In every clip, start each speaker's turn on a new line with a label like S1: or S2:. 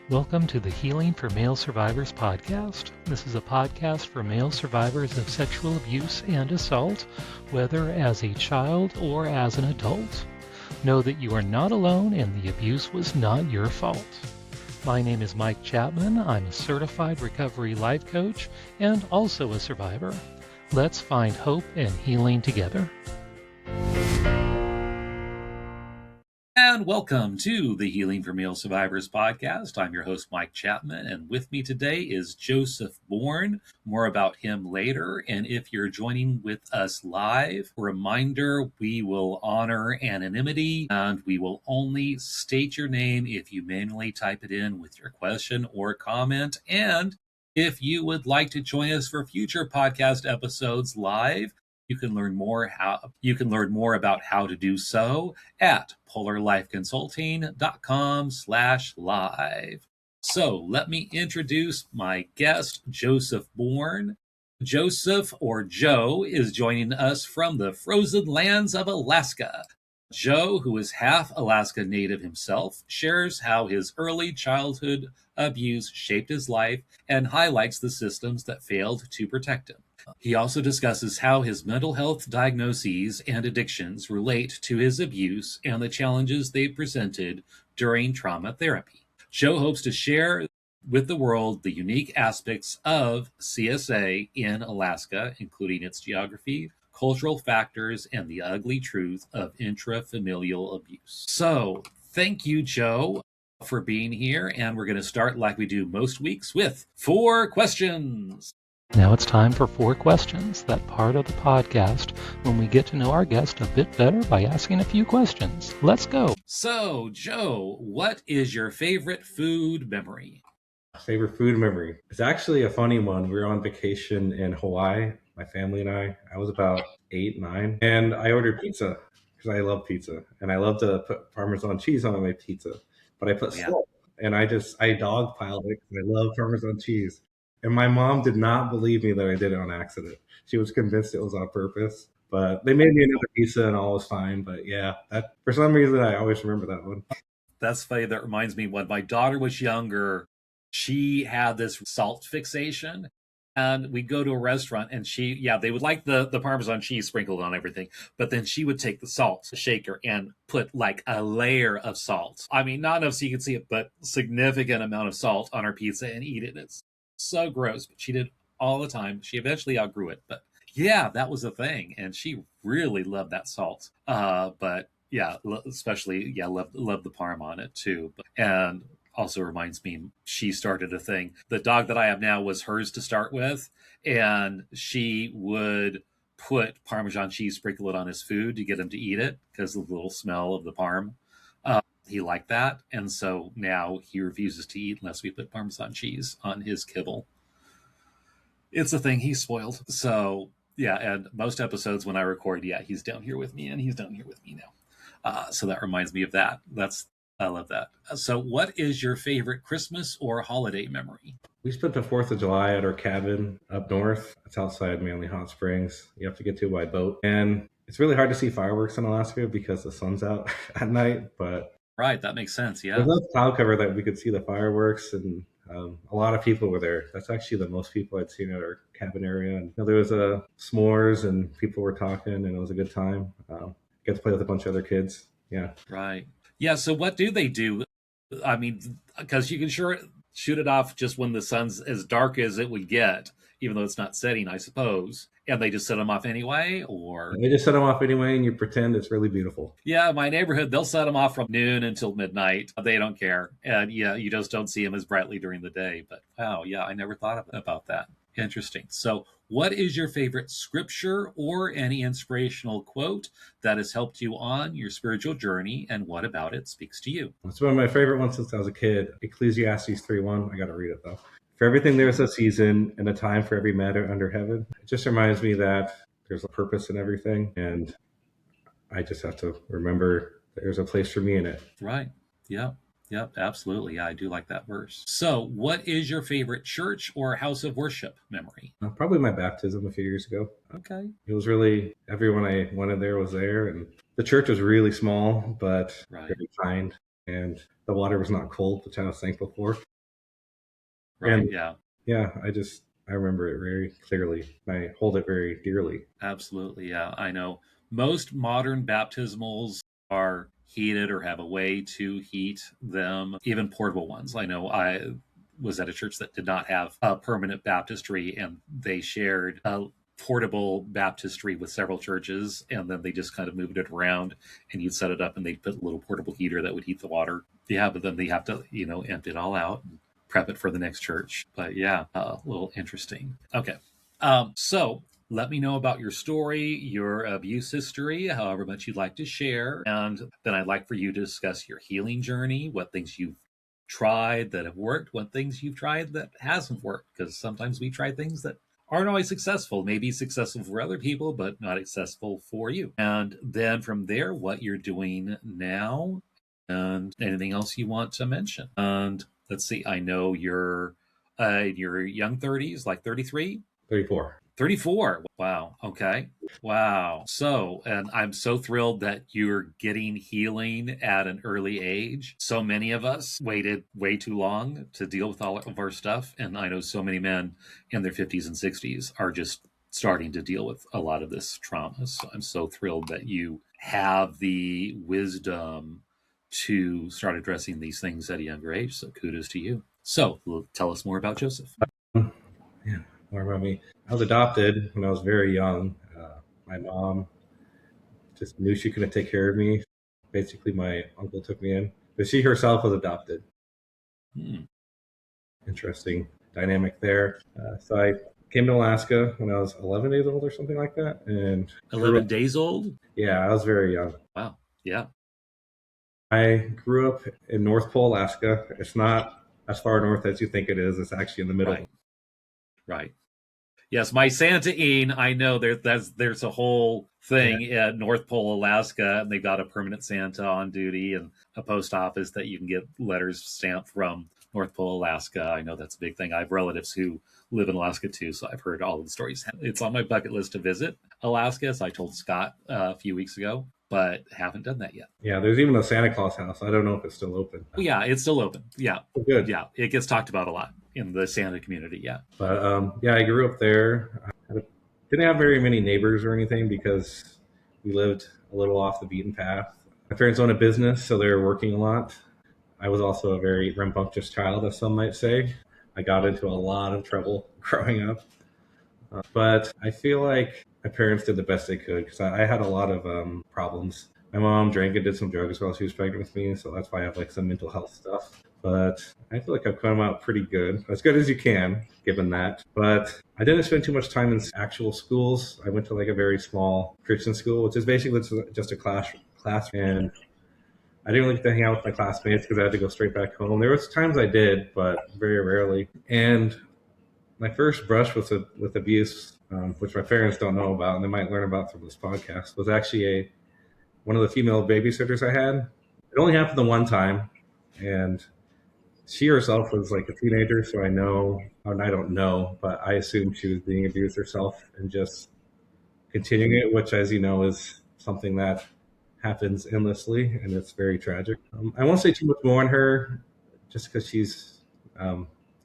S1: Welcome to the Healing for Male Survivors podcast. This is a podcast for male survivors of sexual abuse and assault, whether as a child or as an adult. Know that you are not alone and the abuse was not your fault. My name is Mike Chapman. I'm a certified recovery life coach and also a survivor. Let's find hope and healing together. And welcome to the Healing for Male Survivors podcast. I'm your host, Mike Chapman, and with me today is Joseph Bourne. More about him later. And if you're joining with us live, a reminder, we will honor anonymity and we will only state your name if you manually type it in with your question or comment. And if you would like to join us for future podcast episodes live, you can learn more about how to do so at polarlifeconsulting.com/live. So let me introduce my guest, Joseph Bourne. Joseph, or Joe, is joining us from the frozen lands of Alaska. Joe, who is half Alaska Native himself, shares how his early childhood abuse shaped his life and highlights the systems that failed to protect him. He also discusses how his mental health diagnoses and addictions relate to his abuse and the challenges they presented during trauma therapy. Joe hopes to share with the world the unique aspects of CSA in Alaska, including its geography, cultural factors, and the ugly truth of intrafamilial abuse. So, thank you, Joe, for being here, and we're going to start like we do most weeks with 4 questions. Now it's time for 4 questions, that part of the podcast when we get to know our guest a bit better by asking a few questions. Let's go. So, Joe, what is your favorite food memory?
S2: Favorite food memory? It's actually a funny one. We were on vacation in Hawaii, my family and I. I was about 8, 9, and I ordered pizza because I love pizza, and I love to put Parmesan cheese on my pizza, but I put salt, and I dogpiled it because I love Parmesan cheese. And my mom did not believe me that I did it on accident. She was convinced it was on purpose. But they made me another pizza and all was fine. But yeah, that for some reason I always remember that one.
S1: That's funny. That reminds me, when my daughter was younger, she had this salt fixation. And we'd go to a restaurant and they would like the Parmesan cheese sprinkled on everything. But then she would take the salt shaker and put like a layer of salt. I mean, not enough so you could see it, but significant amount of salt on her pizza and eat it. It's so gross, but she did all the time. She eventually outgrew it, but yeah, that was a thing, and she really loved that salt. But yeah, especially loved the parm on it too. And also reminds me, she started a thing. The dog that I have now was hers to start with, and she would put Parmesan cheese, sprinkle it on his food to get him to eat it because of the little smell of the parm. He liked that, and so now he refuses to eat unless we put Parmesan cheese on his kibble. It's a thing. He's spoiled. So yeah, and most episodes when I record, he's down here with me, and he's down here with me now. So that reminds me of that. I love that. So what is your favorite Christmas or holiday memory?
S2: We spent the 4th of July at our cabin up north. It's outside Manly Hot Springs. You have to get to by boat, and it's really hard to see fireworks in Alaska because the sun's out at night, but
S1: right, that makes sense. Yeah,
S2: there's enough cloud cover that we could see the fireworks, and a lot of people were there. That's actually the most people I'd seen at our cabin area. And there was s'mores, and people were talking, and it was a good time. Get to play with a bunch of other kids. Yeah,
S1: right. Yeah. So what do they do? I mean, because you can sure shoot it off just when the sun's as dark as it would get, even though it's not setting, I suppose. And they just set them off anyway, or
S2: they just set them off anyway, and you pretend it's really beautiful.
S1: Yeah, my neighborhood, they'll set them off from noon until midnight. They don't care, and you just don't see them as brightly during the day. But wow, yeah, I never thought about that. Interesting. So, what is your favorite scripture or any inspirational quote that has helped you on your spiritual journey, and what about it speaks to you?
S2: It's one of my favorite ones since I was a kid. Ecclesiastes 3:1. I got to read it though. For everything there is a season and a time for every matter under heaven. It just reminds me that there's a purpose in everything, and I just have to remember there's a place for me in it.
S1: Right. Yeah. Yep, absolutely. Yeah, I do like that verse. So, what is your favorite church or house of worship memory?
S2: Probably my baptism a few years ago.
S1: Okay.
S2: It was really, everyone I wanted there was there, and the church was really small, but very kind, and the water was not cold, which I was thankful for.
S1: Right.
S2: And
S1: Yeah.
S2: yeah, I remember it very clearly. I hold it very dearly.
S1: Absolutely. Yeah. I know most modern baptismals are heated or have a way to heat them, even portable ones. I know I was at a church that did not have a permanent baptistry, and they shared a portable baptistry with several churches, and then they just kind of moved it around, and you'd set it up and they'd put a little portable heater that would heat the water. Yeah, but then they have to, empty it all out and prep it for the next church. But yeah, a little interesting. Okay. So let me know about your story, your abuse history, however much you'd like to share. And then I'd like for you to discuss your healing journey, what things you've tried that have worked, what things you've tried that hasn't worked. Because sometimes we try things that aren't always successful, maybe successful for other people, but not successful for you. And then from there, what you're doing now and anything else you want to mention. And let's see, I know you're in your young 30s, like 33?
S2: 34.
S1: 34. Wow. Okay. Wow. So, and I'm so thrilled that you're getting healing at an early age. So many of us waited way too long to deal with all of our stuff. And I know so many men in their 50s and 60s are just starting to deal with a lot of this trauma. So I'm so thrilled that you have the wisdom to start addressing these things at a younger age. So kudos to you. So tell us more about Joseph.
S2: Yeah, more about me. I was adopted when I was very young. My mom just knew she couldn't take care of me. Basically, my uncle took me in, but she herself was adopted. Interesting dynamic there. So I came to Alaska when I was 11 days old or something like that. And
S1: 11 days old?
S2: Yeah, I was very young.
S1: Wow. Yeah.
S2: I grew up in North Pole, Alaska. It's not as far north as you think it is. It's actually in the middle.
S1: Right. Right. Yes, my Santa-ine, I know there's a whole thing at North Pole, Alaska, and they've got a permanent Santa on duty and a post office that you can get letters stamped from North Pole, Alaska. I know that's a big thing. I have relatives who live in Alaska too, so I've heard all of the stories. It's on my bucket list to visit Alaska, as I told Scott a few weeks ago, but haven't done that yet.
S2: Yeah, there's even a Santa Claus house. I don't know if it's still open.
S1: Yeah, it's still open. Yeah.
S2: Oh, good.
S1: Yeah, it gets talked about a lot in the Santa community. Yeah.
S2: But yeah, I grew up there. I didn't have very many neighbors or anything because we lived a little off the beaten path. My parents own a business, so they were working a lot. I was also a very rambunctious child, as some might say. I got into a lot of trouble growing up. But I feel like my parents did the best they could because I had a lot of problems. My mom drank and did some drugs while she was pregnant with me, so that's why I have like some mental health stuff. But I feel like I've come out pretty good as you can, given that. But I didn't spend too much time in actual schools. I went to like a very small Christian school, which is basically just a class, and I didn't really get to hang out with my classmates because I had to go straight back home. There was times I did, but very rarely. And my first brush with abuse, which my parents don't know about and they might learn about from this podcast, was actually one of the female babysitters I had. It only happened the one time, and she herself was like a teenager, so I don't know, but I assume she was being abused herself and just continuing it, which, as you know, is something that happens endlessly, and it's very tragic. I won't say too much more on her, just because she's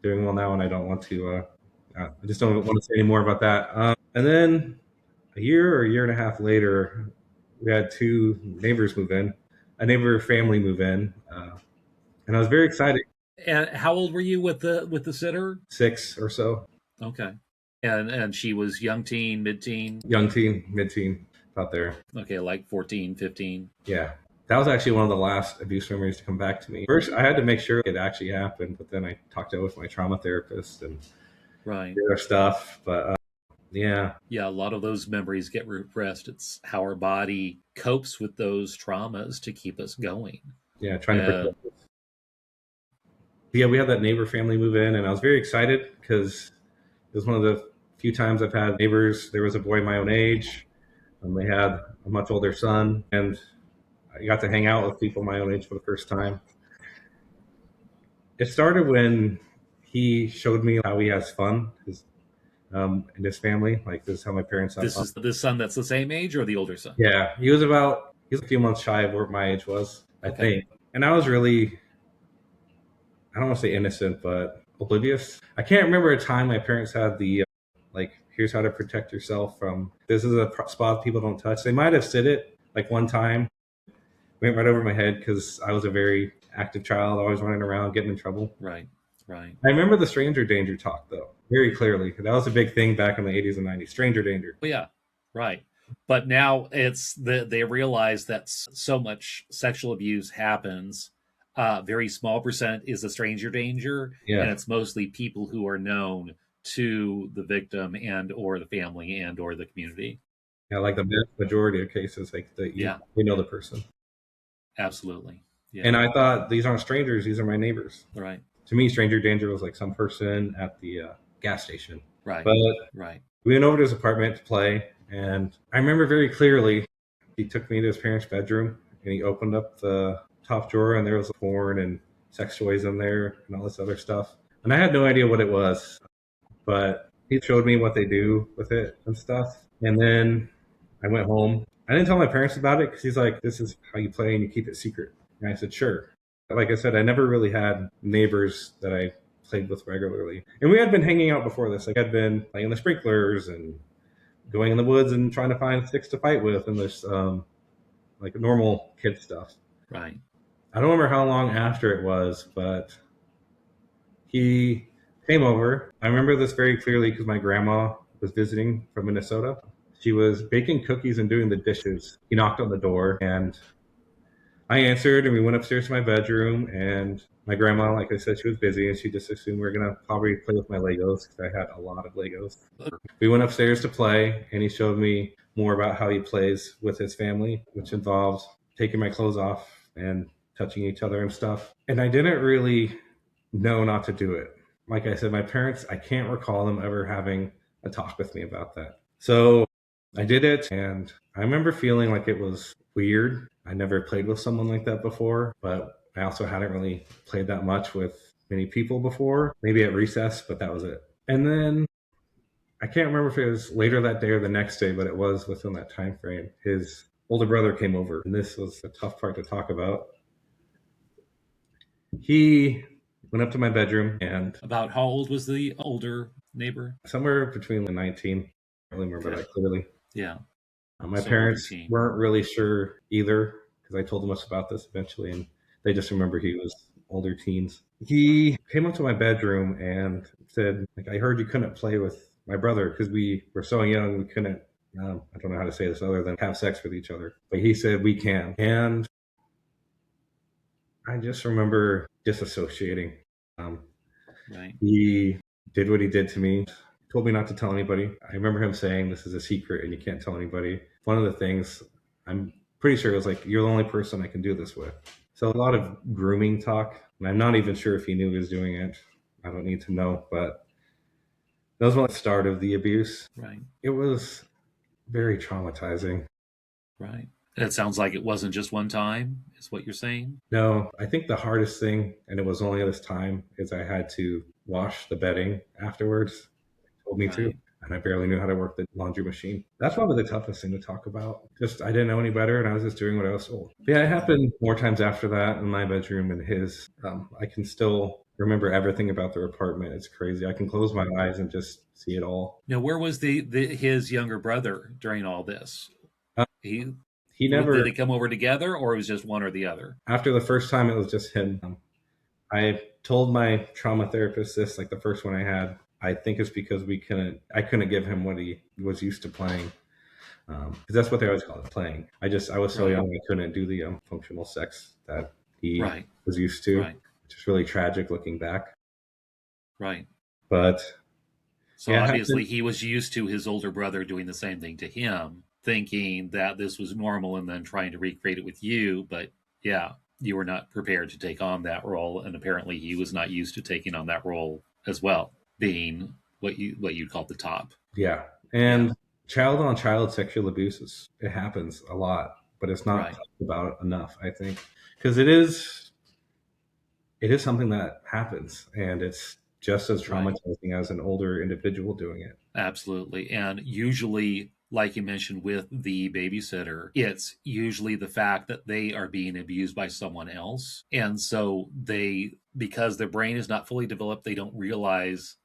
S2: doing well now, and I don't want to. I just don't want to say any more about that. And then a year and a half later, we had two neighbors move in, a neighbor family move in, and I was very excited.
S1: And how old were you with the sitter?
S2: 6 or so.
S1: Okay. And she was young teen, mid-teen?
S2: Young teen, mid-teen, about there.
S1: Okay, like 14, 15.
S2: Yeah. That was actually one of the last abuse memories to come back to me. First, I had to make sure it actually happened, but then I talked out with my trauma therapist and
S1: right.
S2: did our stuff. But yeah.
S1: Yeah, a lot of those memories get repressed. It's how our body copes with those traumas to keep us going.
S2: Yeah, trying to protect us. Yeah, we had that neighbor family move in, and I was very excited because it was one of the few times I've had neighbors. There was a boy my own age, and they had a much older son, and I got to hang out with people my own age for the first time. It started when he showed me how he has fun in his family. Like, this is how my parents have fun.
S1: This is the son that's the same age or the older son?
S2: Yeah, he was a few months shy of where my age was, I think. And I was really, I don't want to say innocent, but oblivious. I can't remember a time my parents had the like, here's how to protect yourself from, this is a spot people don't touch. They might have said it like one time, went right over my head because I was a very active child, always running around, getting in trouble.
S1: Right. Right.
S2: I remember the stranger danger talk though, very clearly. That was a big thing back in the 80s and 90s. Stranger danger.
S1: Well, yeah. Right. But now they realize that so much sexual abuse happens. Very small percent is a stranger danger, and
S2: Yeah.
S1: it's mostly people who are known to the victim and or the family and or the community.
S2: Yeah, like the vast majority of cases, like
S1: Yeah,
S2: we know the person.
S1: absolutely. Yeah.
S2: And I thought, these aren't strangers; these are my neighbors.
S1: Right.
S2: To me, stranger danger was like some person at the gas station.
S1: Right.
S2: But
S1: Right.
S2: we went over to his apartment to play, and I remember very clearly he took me to his parents' bedroom and he opened up the top drawer, and there was porn and sex toys in there and all this other stuff. And I had no idea what it was, but he showed me what they do with it and stuff. And then I went home. I didn't tell my parents about it because he's like, this is how you play and you keep it secret. And I said, sure. Like I said, I never really had neighbors that I played with regularly. And we had been hanging out before this. Like, I'd been playing the sprinklers and going in the woods and trying to find sticks to fight with, and this like normal kid stuff.
S1: Right.
S2: I don't remember how long after it was, but he came over. I remember this very clearly because my grandma was visiting from Minnesota. She was baking cookies and doing the dishes. He knocked on the door, and I answered, and we went upstairs to my bedroom. And my grandma, like I said, she was busy, and she just assumed we were going to probably play with my Legos because I had a lot of Legos. We went upstairs to play, and he showed me more about how he plays with his family, which involves taking my clothes off and touching each other and stuff. And I didn't really know not to do it. Like I said, my parents, I can't recall them ever having a talk with me about that. So I did it, and I remember feeling like it was weird. I never played with someone like that before, but I also hadn't really played that much with many people before, maybe at recess, but that was it. And then I can't remember if it was later that day or the next day, but it was within that time frame. His older brother came over, and this was the tough part to talk about. He went up to my bedroom, and
S1: About how old was the older neighbor?
S2: somewhere between the 19, I really remember that clearly.
S1: Yeah.
S2: My
S1: So
S2: parents
S1: 13.
S2: weren't really sure either because I told them us about this eventually, and they just remember he was older teens. He came up to my bedroom and said, like, I heard you couldn't play with my brother because we were so young, we couldn't, I don't know how to say this other than have sex with each other. But he said, we can. And I just remember disassociating.
S1: Right.
S2: He did what he did to me, told me not to tell anybody. I remember him saying, this is a secret and you can't tell anybody. One of the things, I'm pretty sure it was like, you're the only person I can do this with. So a lot of grooming talk. And I'm not even sure if he knew he was doing it. I don't need to know, but that was the start of the abuse.
S1: Right.
S2: It was very traumatizing.
S1: Right. It sounds like it wasn't just one time, is what you're saying?
S2: No, I think the hardest thing, and it was only this time, is I had to wash the bedding afterwards. He told me to,
S1: Right.
S2: and I barely knew how to work the laundry machine. That's probably the toughest thing to talk about. Just, I didn't know any better, and I was just doing what I was told. But yeah, it happened more times after that in my bedroom and his. I can still remember everything about their apartment. It's crazy. I can close my eyes and just see it all.
S1: Now, where was his younger brother during all this?
S2: Uh,
S1: He
S2: He never,
S1: did they come over together, or it was just one or the other?
S2: after the first time, it was just him. I told my trauma therapist this, like the first one I had. I think it's because I couldn't give him what he was used to playing. Because that's what they always call it, playing. I was so
S1: Right.
S2: young, I couldn't do the functional sex that he
S1: Right.
S2: was used to,
S1: Right.
S2: which is really tragic looking back.
S1: Right.
S2: But
S1: So
S2: yeah, it
S1: obviously
S2: happened.
S1: he was used to his older brother doing the same thing to him, thinking that this was normal and then trying to recreate it with you. But yeah, you were not prepared to take on that role. And apparently he was not used to taking on that role as well, being what you'd call the top.
S2: Yeah.
S1: Yeah.
S2: And child on child sexual abuses, it happens a lot, but it's not
S1: Right.
S2: talked about enough, I think. Because it is something that happens, and it's just as
S1: Right.
S2: traumatizing as an older individual doing it.
S1: Absolutely. And usually, like you mentioned with the babysitter, it's usually the fact that they are being abused by someone else. And so they because their brain is not fully developed, they don't realize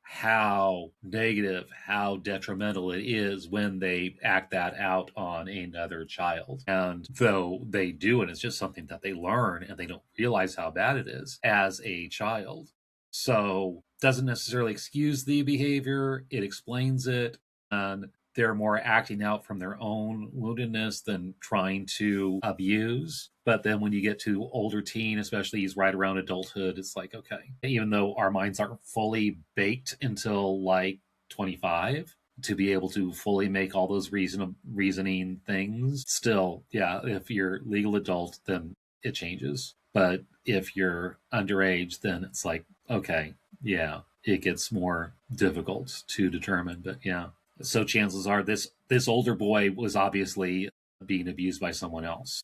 S1: how negative, how detrimental it is when they act that out on another child. And though they do, and it's just something that they learn and they don't realize how bad it is as a child. So doesn't necessarily excuse the behavior, it explains it, and they're more acting out from their own woundedness than trying to abuse. But then when you get to older teen, especially he's right around adulthood, it's like, okay, even though our minds aren't fully baked until like 25 to be able to fully make all those reasoning things, still, yeah, if you're legal adult, then it changes. But if you're underage, then it's like, okay, yeah, it gets more difficult to determine. But yeah, so chances are this older boy was obviously being abused by someone else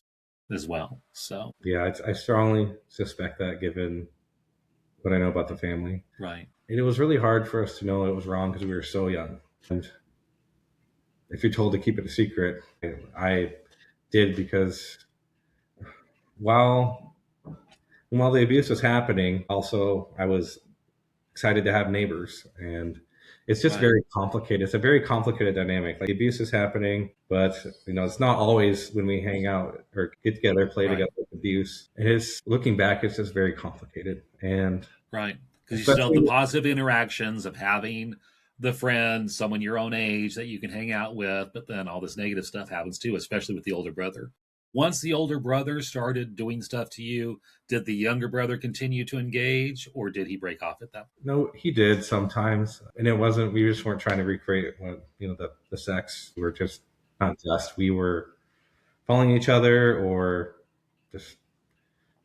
S1: as well. So
S2: Yeah, I strongly suspect that given what I know about the family.
S1: right,
S2: And it was really hard for us to know it was wrong because we were so young. And if you're told to keep it a secret, I did because while the abuse was happening, also I was excited to have neighbors, and it's just
S1: right,
S2: very complicated. It's a very complicated dynamic. Like abuse is happening, but it's not always when we hang out or get together, play
S1: right,
S2: together with abuse. And it's looking back, it's just very complicated, and
S1: right. Because you still have the
S2: especially
S1: positive interactions of having the friend, someone your own age that you can hang out with, but then all this negative stuff happens too, especially with the older brother. Once the older brother started doing stuff to you, did the younger brother continue to engage, or did he break off at that point?
S2: no, he did sometimes, and it wasn't. We just weren't trying to recreate what the sex. We were just not just. We were following each other or just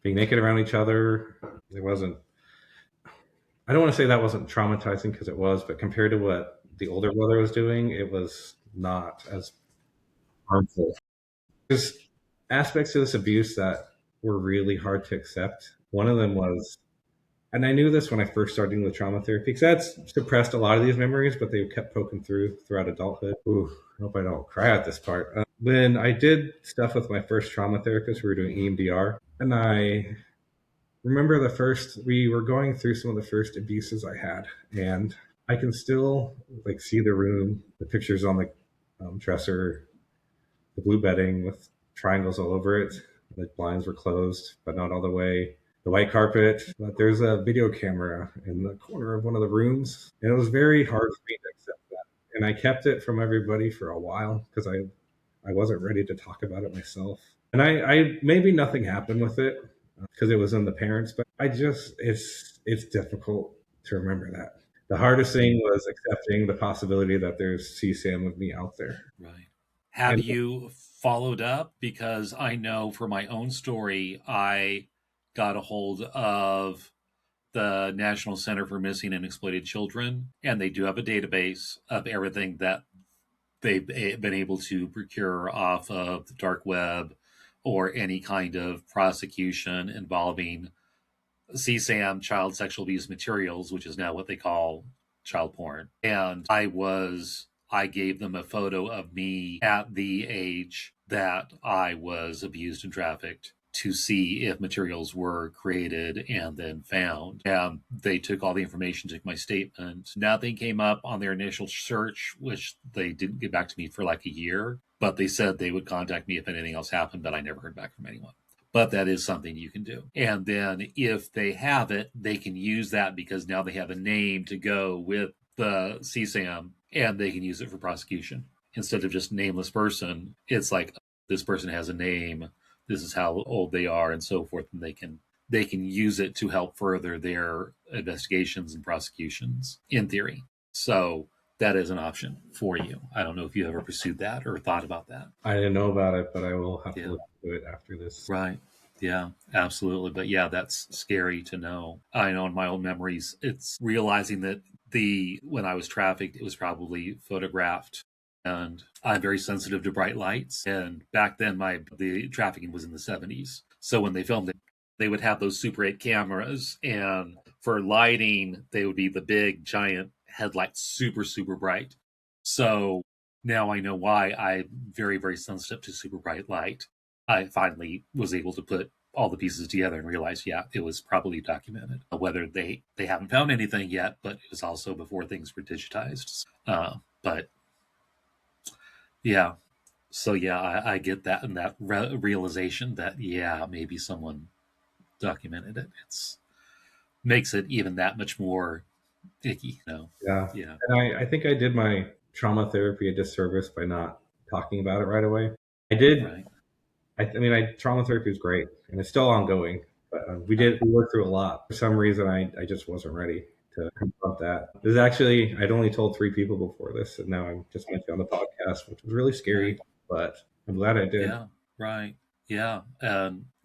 S2: being naked around each other. It wasn't. I don't want to say that wasn't traumatizing because it was, but compared to what the older brother was doing, it was not as harmful. There's aspects of this abuse that were really hard to accept. One of them was, and I knew this when I first started doing the trauma therapy, because that's suppressed a lot of these memories, but they kept poking throughout adulthood. Ooh, I hope I don't cry at this part. When I did stuff with my first trauma therapist, we were doing EMDR, and I remember we were going through some of the first abuses I had, and I can still like see the room, the pictures on the dresser, the blue bedding with triangles all over it. The blinds were closed, but not all the way. The white carpet, but there's a video camera in the corner of one of the rooms, and it was very hard for me to accept that. And I kept it from everybody for a while because I wasn't ready to talk about it myself. And I maybe nothing happened with it because it was in the parents, but it's difficult to remember that. The hardest thing was accepting the possibility that there's CSAM of me out there.
S1: Right. Have
S2: And
S1: you followed up? Because I know for my own story, I got a hold of the National Center for Missing and Exploited Children, and they do have a database of everything that they've been able to procure off of the dark web or any kind of prosecution involving CSAM, child sexual abuse materials, which is now what they call child porn. And I gave them a photo of me at the age that I was abused and trafficked to see if materials were created and then found. And they took all the information, took my statement. Nothing came up on their initial search, which they didn't get back to me for like a year. But they said they would contact me if anything else happened, but I never heard back from anyone. But that is something you can do. And then if they have it, they can use that because now they have a name to go with the CSAM and they can use it for prosecution. Instead of just nameless person, it's like this person has a name, this is how old they are, and so forth, and they can use it to help further their investigations and prosecutions in theory. So that is an option for you. I don't know if you ever pursued that or thought about that.
S2: I didn't know about it, but I will have
S1: Yeah.
S2: to look into it after this.
S1: Right. Yeah, absolutely. But yeah, that's scary to know. I know in my own memories, it's realizing that when I was trafficked, it was probably photographed. And I'm very sensitive to bright lights. And back then the trafficking was in the 70s. So when they filmed it, they would have those Super 8 cameras, and for lighting, they would be the big giant headlights, super, super bright. So now I know why I'm very, very sensitive to super bright light. I finally was able to put all the pieces together and realize, yeah, it was probably documented. Whether they haven't found anything yet, but it was also before things were digitized. But yeah, so yeah, I get that, and that realization that, yeah, maybe someone documented it. It's makes it even that much more icky.
S2: Yeah.
S1: Yeah.
S2: And I think I did my trauma therapy a disservice by not talking about it right away. I did.
S1: Right.
S2: Trauma therapy is great and it's still ongoing, but we worked through a lot. For some reason, I just wasn't ready to confront that. This is actually, I'd only told 3 people before this, and now I'm just mentioning on the podcast, which was really scary,
S1: Right.
S2: but I'm glad I did.
S1: Yeah. Right. Yeah.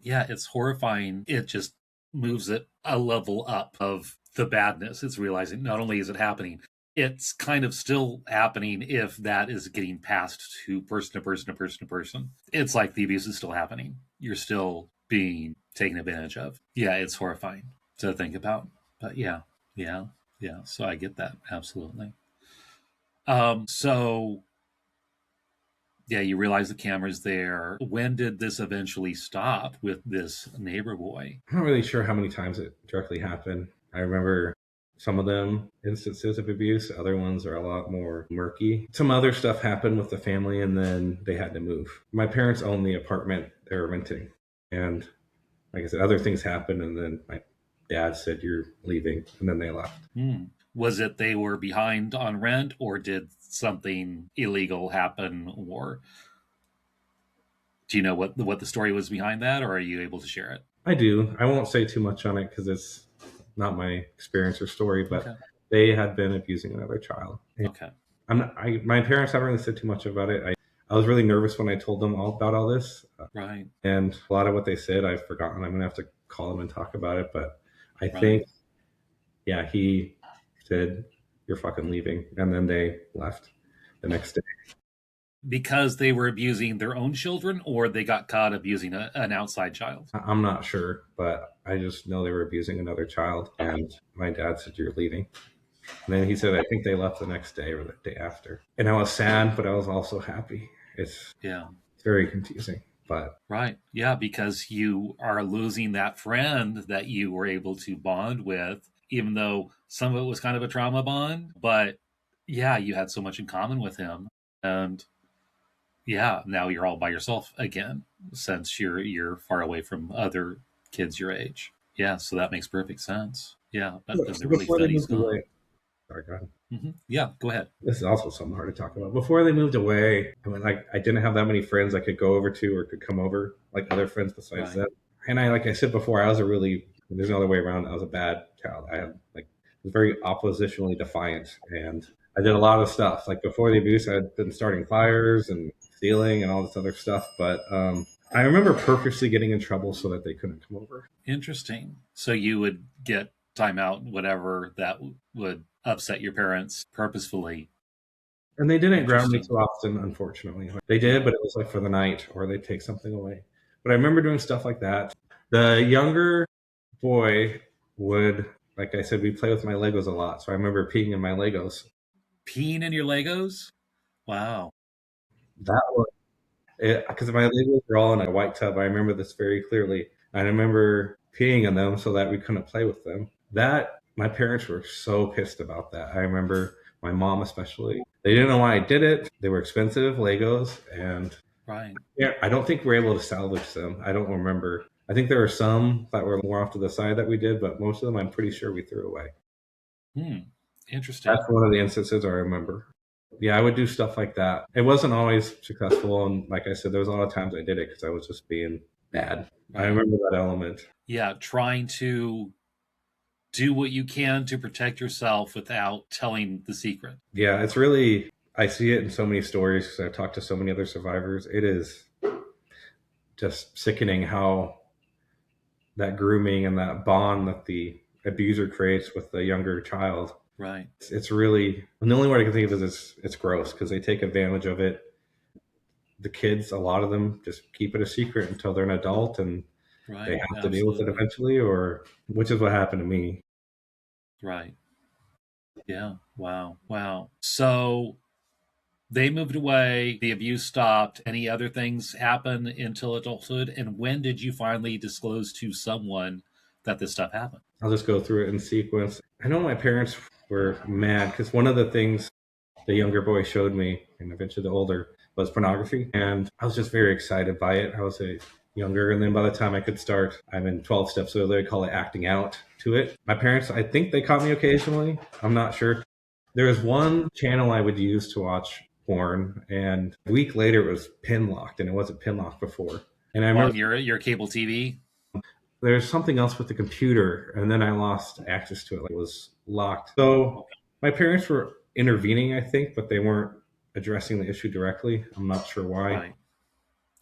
S1: Yeah, it's horrifying. It just moves it a level up of the badness. It's realizing not only is it happening, it's kind of still happening if that is getting passed to person to person to person to person. It's like the abuse is still happening. You're still being taken advantage of. Yeah, it's horrifying to think about. But yeah, yeah, yeah. So I get that. Absolutely. So yeah, you realize the camera's there. When did this eventually stop with this neighbor boy?
S2: I'm not really sure how many times it directly happened. I remember some of them instances of abuse, other ones are a lot more murky. Some other stuff happened with the family, and then they had to move. My parents owned the apartment they were renting, and like I said, other things happened, and then my dad said, "You're leaving," and then they left.
S1: Was it they were behind on rent, or did something illegal happen, or do you know what the story was behind that, or are you able to share it?
S2: I do. I won't say too much on it because it's not my experience or story, but
S1: Okay.
S2: they had been abusing another child.
S1: Okay.
S2: My parents haven't really said too much about it. I was really nervous when I told them all about all this.
S1: Right.
S2: And a lot of what they said, I've forgotten. I'm going to have to call them and talk about it. But I
S1: Right.
S2: think, yeah, he said, "You're fucking leaving." And then they left the next day.
S1: Because they were abusing their own children, or they got caught abusing an outside child?
S2: I'm not sure, but I just know they were abusing another child. And my dad said, "You're leaving." And then he said, "I think they left the next day or the day after." And I was sad, but I was also happy. It's very confusing. But
S1: right. Yeah, because you are losing that friend that you were able to bond with, even though some of it was kind of a trauma bond. But yeah, you had so much in common with him. And yeah, now you're all by yourself again, since you're far away from other kids your age. Yeah, so that makes perfect sense. Yeah, but then the relief
S2: before they
S1: that he's
S2: moved
S1: gone.
S2: away, sorry, go ahead.
S1: Yeah, go ahead.
S2: This is also something hard to talk about. Before they moved away, I didn't have that many friends I could go over to or could come over, like other friends besides them. And like I said before, there's no other way around. I was a bad child. I was very oppositionally defiant, and I did a lot of stuff. Like before the abuse, I had been starting fires and stealing and all this other stuff. But I remember purposely getting in trouble so that they couldn't come over.
S1: Interesting. So you would get timeout, whatever that would upset your parents purposefully.
S2: And they didn't ground me too often, unfortunately. They did, but it was like for the night, or they'd take something away. But I remember doing stuff like that. The younger boy would, like I said, we play with my Legos a lot. So I remember peeing in my Legos.
S1: Peeing in your Legos? Wow.
S2: That was it, because my Legos were all in a white tub. I remember this very clearly. I remember peeing in them so that we couldn't play with them. My parents were so pissed about that. I remember my mom especially. They didn't know why I did it. They were expensive Legos, and I don't think we were able to salvage them. I don't remember. I think there were some that were more off to the side that we did, but most of them I'm pretty sure we threw away.
S1: Interesting.
S2: That's one of the instances I remember. Yeah, I would do stuff like that. It wasn't always successful, and like I said, there was a lot of times I did it because I was just being bad. I remember that element.
S1: Yeah, trying to do what you can to protect yourself without telling the secret.
S2: Yeah, I see it in so many stories because I've talked to so many other survivors. It is just sickening how that grooming and that bond that the abuser creates with the younger child.
S1: Right.
S2: It's really, and the only word I can think of is it's gross because they take advantage of it. The kids, a lot of them just keep it a secret until they're an adult, and they have to deal with it eventually, which is what happened to me.
S1: Right. Yeah. Wow. So They moved away, the abuse stopped. Any other things happen until adulthood? And when did you finally disclose to someone that this stuff happened?
S2: I'll just go through it in sequence. I know my parents were mad because one of the things the younger boy showed me, and eventually the older, was pornography. And I was just very excited by it. I was a younger, and then by the time I could start, I'm in 12 steps, so they call it acting out to it. My parents, I think they caught me occasionally. I'm not sure. There was one channel I would use to watch porn, and a week later it was pin locked, and it wasn't pin locked before. And I remember
S1: On your cable TV?
S2: there's something else with the computer, and then I lost access to it. Like, it was locked. So my parents were intervening, I think, but they weren't addressing the issue directly. I'm not sure why.
S1: Right.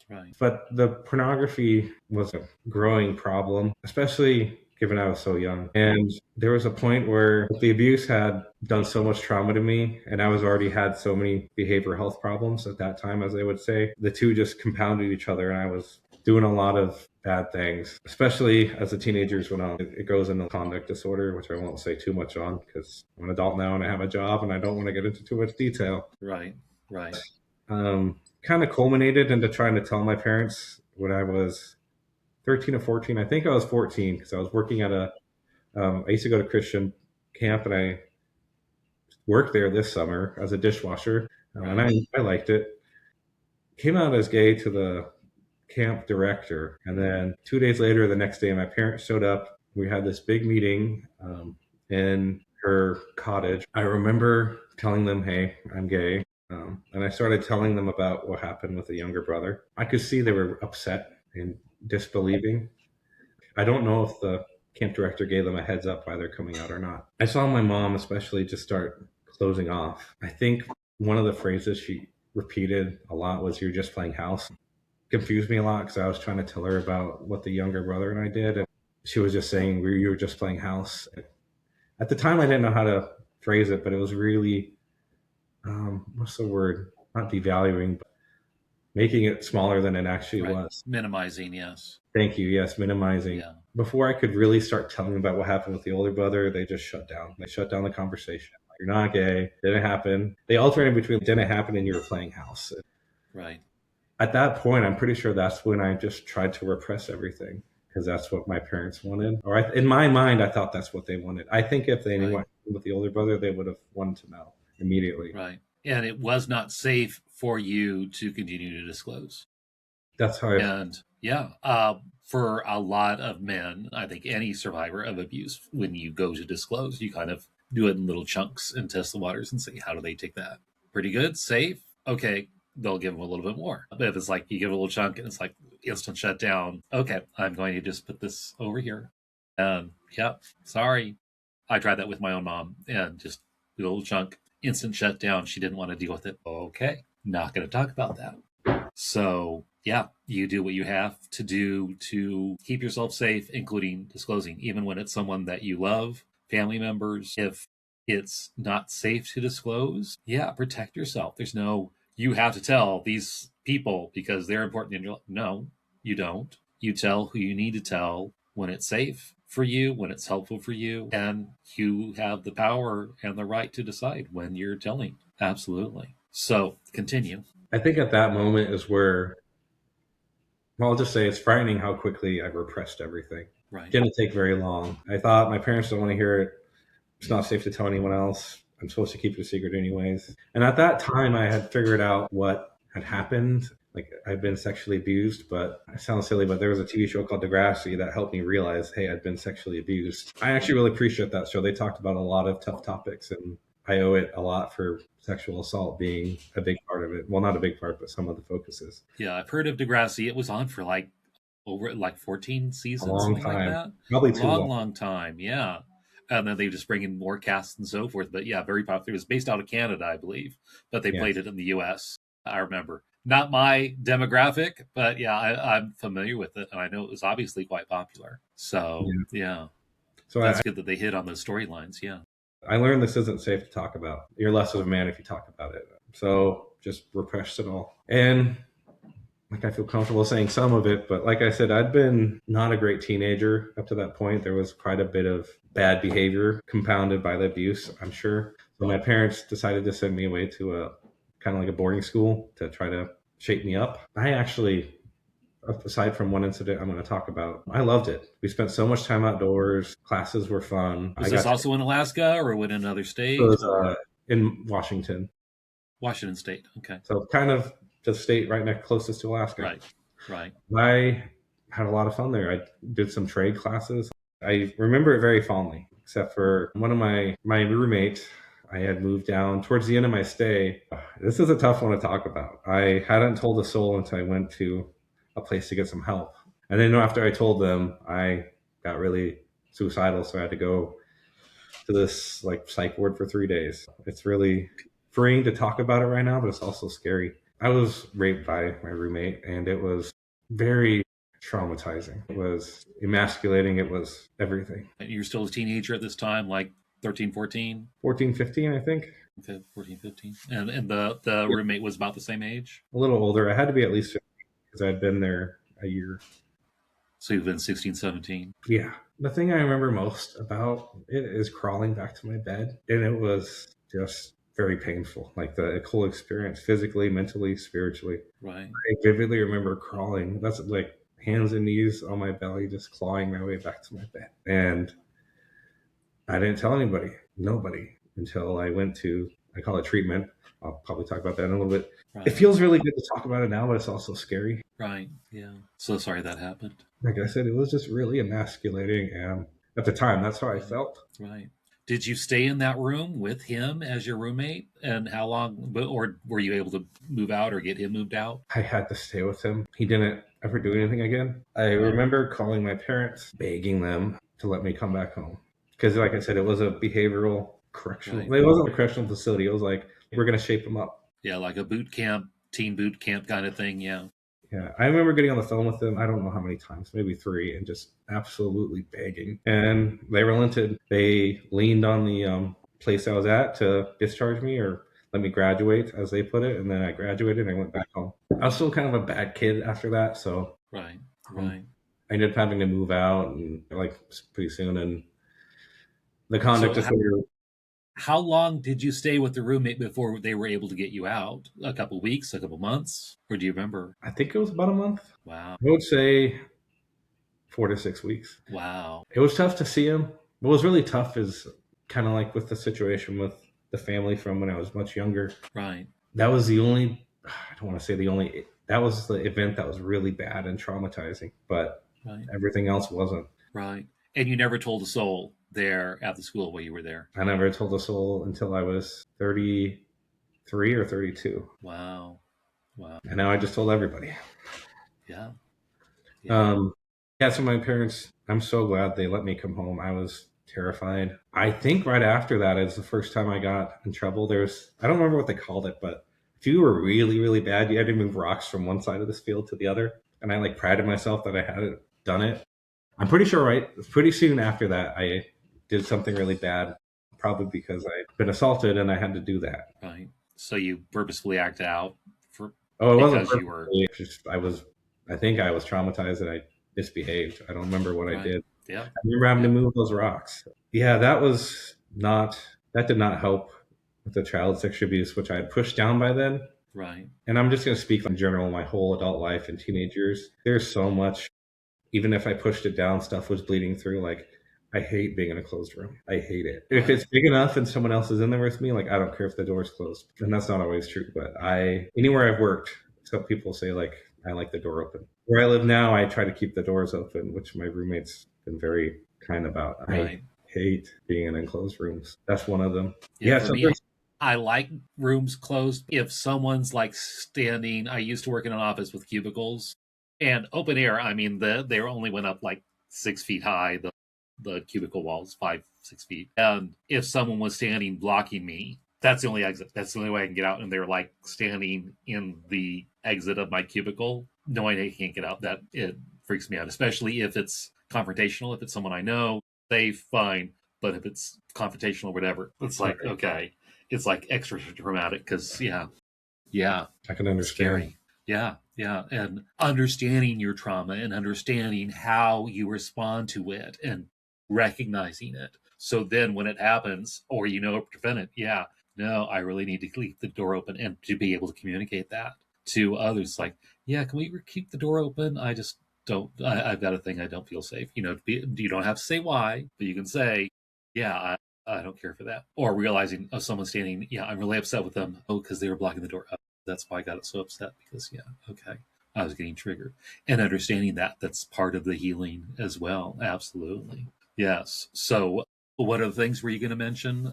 S1: Right.
S2: But the pornography was a growing problem, especially given I was so young. And there was a point where the abuse had done so much trauma to me, and I was already had so many behavioral health problems at that time, as they would say. The two just compounded each other, and I was doing a lot of bad things, especially as the teenagers went on. It goes into conduct disorder, which I won't say too much on because I'm an adult now and I have a job and I don't want to get into too much detail.
S1: Right. Right.
S2: Kind of culminated into trying to tell my parents when I was 13 or 14. I think I was 14 because I was working at I used to go to Christian camp, and I worked there this summer as a dishwasher, and I liked it. Came out as gay to the camp director, and then 2 days later, the next day, my parents showed up. We had this big meeting in her cottage. I remember telling them, "Hey, I'm gay." And I started telling them about what happened with the younger brother. I could see they were upset and disbelieving. I don't know if the camp director gave them a heads up why they're coming out or not. I saw my mom especially just start closing off. I think one of the phrases she repeated a lot was, "You're just playing house." Confused me a lot because I was trying to tell her about what the younger brother and I did. And she was just saying, "You were just playing house." At the time, I didn't know how to phrase it, but it was really, what's the word? Not devaluing, but making it smaller than it actually was.
S1: Minimizing, yes.
S2: Thank you. Yes, minimizing.
S1: Yeah.
S2: Before I could really start telling about what happened with the older brother, they just shut down. They shut down the conversation. "You're not gay. Didn't happen." They alternated between "didn't happen" and "you were playing house."
S1: Right.
S2: At that point, I'm pretty sure that's when I just tried to repress everything because that's what my parents wanted. Or in my mind, I thought that's what they wanted. I think if they knew what happened with the older brother, they would have wanted to know immediately.
S1: Right. And it was not safe for you to continue to disclose.
S2: That's how
S1: for a lot of men, I think any survivor of abuse, when you go to disclose, you kind of do it in little chunks and test the waters and see how do they take that. Pretty good, safe, okay, they'll give them a little bit more. But if it's like you give a little chunk and it's like instant shutdown, okay, I'm going to just put this over here. And sorry. I tried that with my own mom and just do a little chunk, instant shutdown. She didn't want to deal with it. Okay, not going to talk about that. So you do what you have to do to keep yourself safe, including disclosing, even when it's someone that you love, family members. If it's not safe to disclose, protect yourself. There's no, you have to tell these people because they're important in your life. No, you don't. You tell who you need to tell when it's safe for you, when it's helpful for you, and you have the power and the right to decide when you're telling. Absolutely. So continue.
S2: I think at that moment is where, I'll just say it's frightening how quickly I've repressed everything.
S1: Right.
S2: It didn't take very long. I thought my parents don't want to hear it. It's not safe to tell anyone else. I'm supposed to keep it a secret anyways. And at that time, I had figured out what had happened. Like, I'd been sexually abused, but it sounds silly, but there was a TV show called Degrassi that helped me realize, hey, I'd been sexually abused. I actually really appreciate that show. They talked about a lot of tough topics, and I owe it a lot for sexual assault being a big part of it. Well, not a big part, but some of the focuses.
S1: Yeah, I've heard of Degrassi. It was on for over 14 seasons.
S2: A long time.
S1: Like that.
S2: Probably too long.
S1: Long time, yeah. And then they just bring in more casts and so forth. But very popular. It was based out of Canada, I believe. But they played it in the U.S., I remember. Not my demographic, but I'm familiar with it. And I know it was obviously quite popular. So, So that's good that they hit on those storylines,
S2: I learned this isn't safe to talk about. You're less of a man if you talk about it. So just repress it all. And I feel comfortable saying some of it, but like I said, I'd been not a great teenager up to that point. There was quite a bit of bad behavior compounded by the abuse, I'm sure. So my parents decided to send me away to a kind of like a boarding school to try to shape me up. I actually, aside from one incident I'm going to talk about, I loved it. We spent so much time outdoors. Classes were fun.
S1: Was this also in Alaska or in another
S2: it
S1: state
S2: was
S1: or
S2: in Washington,
S1: Washington State? Okay.
S2: so kind of the state right next closest to Alaska.
S1: Right. Right.
S2: I had a lot of fun there. I did some trade classes. I remember it very fondly, except for one of my roommates. I had moved down towards the end of my stay. This is a tough one to talk about. I hadn't told a soul until I went to a place to get some help. And then after I told them, I got really suicidal, so I had to go to this like psych ward for 3 days. It's really freeing to talk about it right now, but it's also scary. I was raped by my roommate, and it was very traumatizing. It was emasculating. It was everything.
S1: You're still a teenager at this time, like 13, 14?
S2: 14, 15, I think.
S1: Okay, 14, 15. And the roommate was about the same age?
S2: A little older. I had to be at least 15 because I'd been there a year.
S1: So you've been 16, 17.
S2: Yeah. The thing I remember most about it is crawling back to my bed. And it was just very painful. Like the whole experience, physically, mentally, spiritually.
S1: Right.
S2: I vividly remember crawling. That's like hands and knees on my belly, just clawing my way back to my bed. And I didn't tell anybody, nobody, until I went to, I call it treatment. I'll probably talk about that in a little bit.
S1: Right.
S2: It feels really good to talk about it now, but it's also scary.
S1: Right. Yeah. So sorry that happened.
S2: Like I said, it was just really emasculating. And at the time, that's how I felt.
S1: Right. Did you stay in that room with him as your roommate? And how long, or were you able to move out or get him moved out?
S2: I had to stay with him. He didn't ever do anything again. I remember calling my parents, begging them to let me come back home. Because like I said, it was a behavioral correctional. Right. It wasn't a correctional facility. It was like, we're going to shape him up.
S1: Yeah, like a boot camp, teen boot camp kind of thing. Yeah.
S2: Yeah, I remember getting on the phone with them, I don't know how many times, maybe 3, and just absolutely begging. And they relented. They leaned on the place I was at to discharge me or let me graduate, as they put it. And then I graduated and I went back home. I was still kind of a bad kid after that. So
S1: right.
S2: I ended up having to move out and like pretty soon. And the conduct disorder.
S1: How long did you stay with the roommate before they were able to get you out? A couple of weeks, a couple of months? Or do you remember?
S2: I think it was about a month.
S1: Wow.
S2: I would say 4 to 6 weeks.
S1: Wow.
S2: It was tough to see him. What was really tough is kind of like with the situation with the family from when I was much younger.
S1: Right.
S2: That was the only, I don't want to say the only, that was the event that was really bad and traumatizing, but everything else wasn't.
S1: Right. And you never told a soul there at the school while you were there?
S2: I never told a soul until I was 33 or 32.
S1: Wow. Wow.
S2: And now I just told everybody.
S1: Yeah.
S2: So my parents, I'm so glad they let me come home. I was terrified. I think right after that is the first time I got in trouble. I don't remember what they called it, but if you were really, really bad, you had to move rocks from one side of this field to the other. And I like prided myself that I hadn't done it. I'm pretty sure pretty soon after that, I did something really bad, probably because I'd been assaulted and I had to do that.
S1: Right. So you purposefully acted out
S2: it wasn't purposefully. I think I was traumatized and I misbehaved. I don't remember what I did.
S1: Yeah.
S2: I remember having to move those rocks. Yeah, that did not help with the child sexual abuse, which I had pushed down by then.
S1: Right.
S2: And I'm just going to speak in general, my whole adult life and teenage years. There's so much, even if I pushed it down, stuff was bleeding through. Like, I hate being in a closed room. I hate it. If it's big enough and someone else is in there with me, like, I don't care if the door's closed. And that's not always true. But anywhere I've worked, some people say, like, I like the door open. Where I live now, I try to keep the doors open, which my roommate's been very kind about. I hate being in enclosed rooms. That's one of them.
S1: Yeah, I like rooms closed. If someone's like standing, I used to work in an office with cubicles and open air. I mean, they only went up like 6 feet high. The cubicle walls, 5-6 feet. And if someone was standing blocking me, that's the only exit. That's the only way I can get out. And they're like standing in the exit of my cubicle, knowing they can't get out. That it freaks me out, especially if it's confrontational. If it's someone I know, they fine. But if it's confrontational or whatever, it's like, okay, it's like extra dramatic because, yeah,
S2: I can understand.
S1: Scary. Yeah. And understanding your trauma and understanding how you respond to it and recognizing it. So then when it happens or prevent it, no, I really need to keep the door open and to be able to communicate that to others. Like, yeah, can we keep the door open? I just don't, I've got a thing I don't feel safe. You don't have to say why, but you can say, yeah, I don't care for that. Or realizing, oh, someone standing, yeah, I'm really upset with them. Oh, because they were blocking the door. Oh, that's why I got so upset because, yeah, okay. I was getting triggered. And understanding that, that's part of the healing as well. Absolutely. Yes. So, what other things were you going to mention?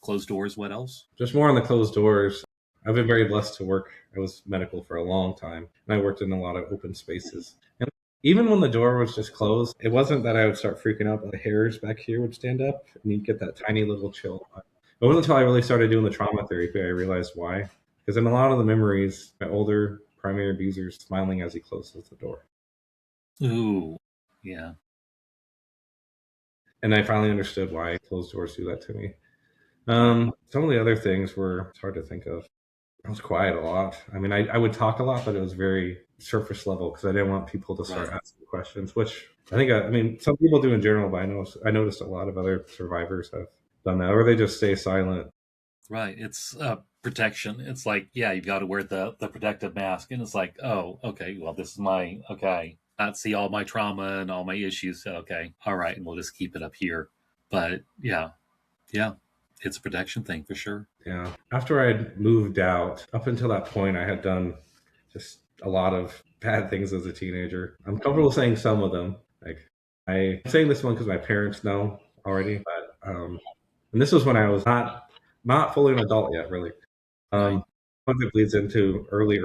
S1: Closed doors, what else?
S2: Just more on the closed doors. I've been very blessed to work. I was medical for a long time, and I worked in a lot of open spaces. And even when the door was just closed, it wasn't that I would start freaking out, but the hairs back here would stand up, and you'd get that tiny little chill. It wasn't until I really started doing the trauma therapy I realized why. Because in a lot of the memories, my older primary abuser is smiling as he closes the door.
S1: Ooh, yeah.
S2: And I finally understood why closed doors do that to me. Some of the other things were it's hard to think of. I was quiet a lot. I mean, I would talk a lot, but it was very surface level because I didn't want people to start
S1: Right.
S2: asking questions, which I mean, some people do in general, but I noticed a lot of other survivors have done that, or they just stay silent.
S1: Right. It's protection. It's like, yeah, you've got to wear the protective mask. And it's like, oh, okay, well, this is my, okay, not see all my trauma and all my issues. Okay. All right. And we'll just keep it up here. But yeah, yeah, it's a protection thing for sure.
S2: Yeah. After I'd moved out, up until that point, I had done just a lot of bad things as a teenager. I'm comfortable saying some of them. Like I'm saying this one because my parents know already, but and this was when I was not fully an adult yet, really.
S1: Right.
S2: One that bleeds into early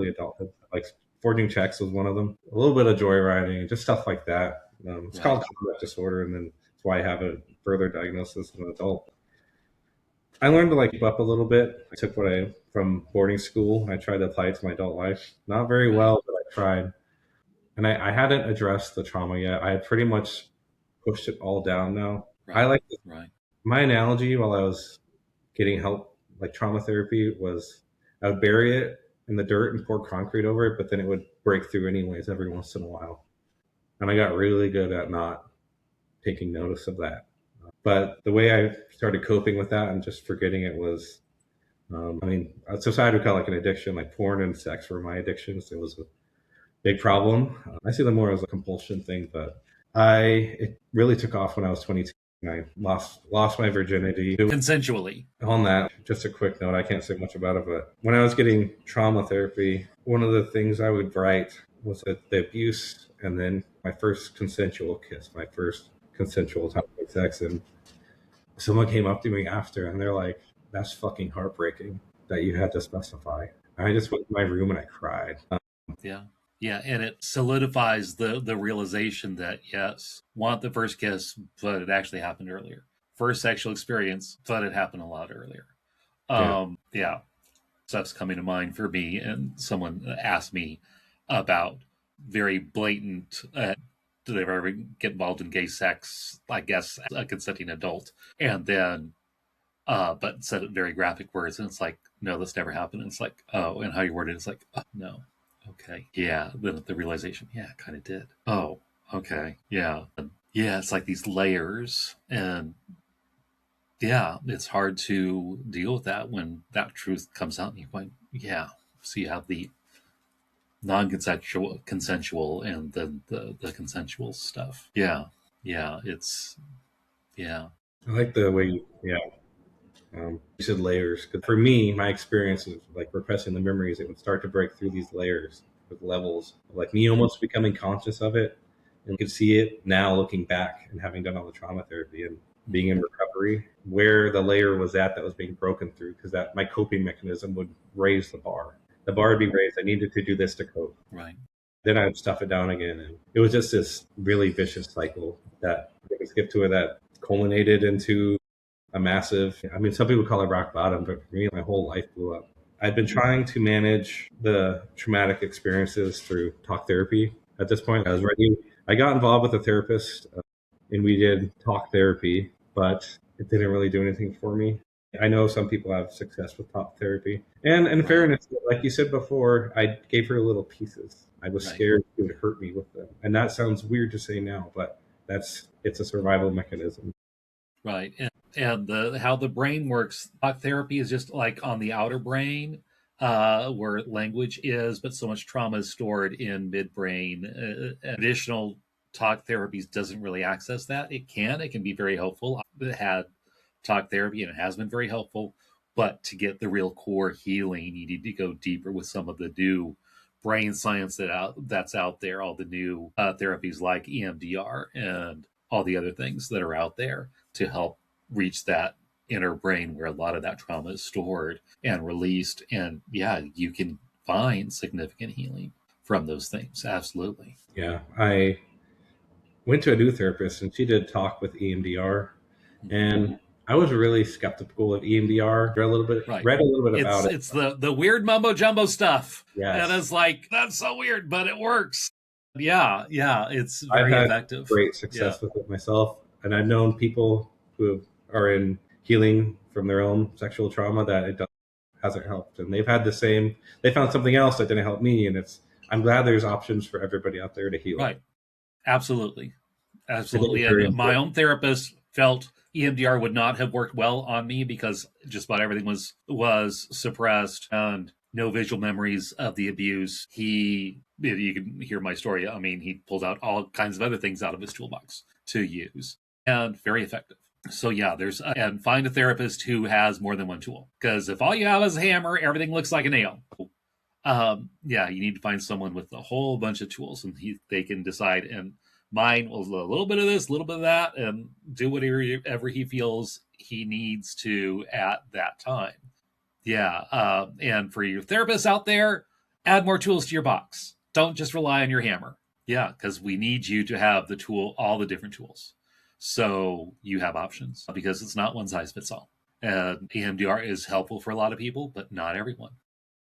S2: adulthood. Like forging checks was one of them. A little bit of joyriding, just stuff like that. It's
S1: Right.
S2: called conduct disorder, and then that's why I have a further diagnosis as an adult. I learned to like keep up a little bit. I took what I from boarding school. I tried to apply it to my adult life. Not very
S1: Right.
S2: well, but I tried. And I hadn't addressed the trauma yet. I had pretty much pushed it all down now. I
S1: Right.
S2: like
S1: Right.
S2: my analogy while I was getting help, like trauma therapy, was I would bury it in the dirt and pour concrete over it, but then it would break through anyways every once in a while. And I got really good at not taking notice of that. But the way I started coping with that and just forgetting it was, I mean, society would call it like an addiction, like porn and sex were my addictions. It was a big problem. I see them more as a compulsion thing, but it really took off when I was 22. And I lost my virginity.
S1: Consensually.
S2: On that, just a quick note, I can't say much about it, but when I was getting trauma therapy, one of the things I would write was that the abuse and then my first consensual kiss, my first consensual time of sex. And someone came up to me after and they're like, that's fucking heartbreaking that you had to specify. And I just went to my room and I cried.
S1: Yeah. Yeah. And it solidifies the realization that, yes, want the first kiss, but it actually happened earlier. First sexual experience, but it happened a lot earlier.
S2: Yeah.
S1: Yeah. Stuff's coming to mind for me. And someone asked me about very blatant, do they ever get involved in gay sex? I guess a consenting adult. And then, but said it in very graphic words. And it's like, no, this never happened. And it's like, oh, and how you word it, it's like, oh, no. Okay. Yeah. Then the realization, yeah, it kind of did. Oh, okay. Yeah. And yeah. It's like these layers. And yeah, it's hard to deal with that when that truth comes out and you're going, yeah. So you have the non-consensual, consensual, and then the consensual stuff. Yeah. Yeah. Yeah.
S2: I like the way yeah. You said layers. Because for me, my experience of like repressing the memories, it would start to break through these layers with levels. Like me almost becoming conscious of it and could see it now looking back and having done all the trauma therapy and being in recovery, where the layer was at that was being broken through, because that my coping mechanism would raise the bar. The bar would be raised. I needed to do this to cope.
S1: Right.
S2: Then I'd stuff it down again. And it was just this really vicious cycle that it would skip to where that culminated into a massive, I mean, some people call it rock bottom, but for me, my whole life blew up. I'd been trying to manage the traumatic experiences through talk therapy. At this point, I was ready. I got involved with a therapist and we did talk therapy, but it didn't really do anything for me. I know some people have success with talk therapy. And in
S1: Right.
S2: fairness, like you said before, I gave her little pieces. I was
S1: Right.
S2: scared it would hurt me with them. And that sounds weird to say now, but it's a survival mechanism.
S1: Right. And how the brain works, talk therapy is just like on the outer brain, where language is, but so much trauma is stored in midbrain. Additional talk therapies doesn't really access that. It can be very helpful. It had talk therapy and it has been very helpful, but to get the real core healing, you need to go deeper with some of the new brain science that's out there, all the new therapies like EMDR and all the other things that are out there to help reach that inner brain where a lot of that trauma is stored and released. And yeah, you can find significant healing from those things. Absolutely.
S2: Yeah. I went to a new therapist and she did talk with EMDR. And I was really skeptical of EMDR. Read a little bit about it.
S1: It's the weird mumbo jumbo stuff.
S2: Yes.
S1: And it's like, that's so weird, but it works. Yeah, it's very effective.
S2: Great success with it myself. And I've known people who are in healing from their own sexual trauma that it hasn't helped. And they found something else that didn't help me. And I'm glad there's options for everybody out there to heal.
S1: Right. Absolutely. And my own therapist felt EMDR would not have worked well on me because just about everything was suppressed and no visual memories of the abuse. You can hear my story. I mean, he pulled out all kinds of other things out of his toolbox to use, and very effective. So yeah, and find a therapist who has more than one tool, because if all you have is a hammer, everything looks like a nail. You need to find someone with a whole bunch of tools, and they can decide. And mine was a little bit of this, a little bit of that, and do whatever he feels he needs to at that time. Yeah. And for your therapists out there, add more tools to your box. Don't just rely on your hammer. Yeah, because we need you to have all the different tools. So you have options, because it's not one size fits all. And EMDR is helpful for a lot of people, but not everyone.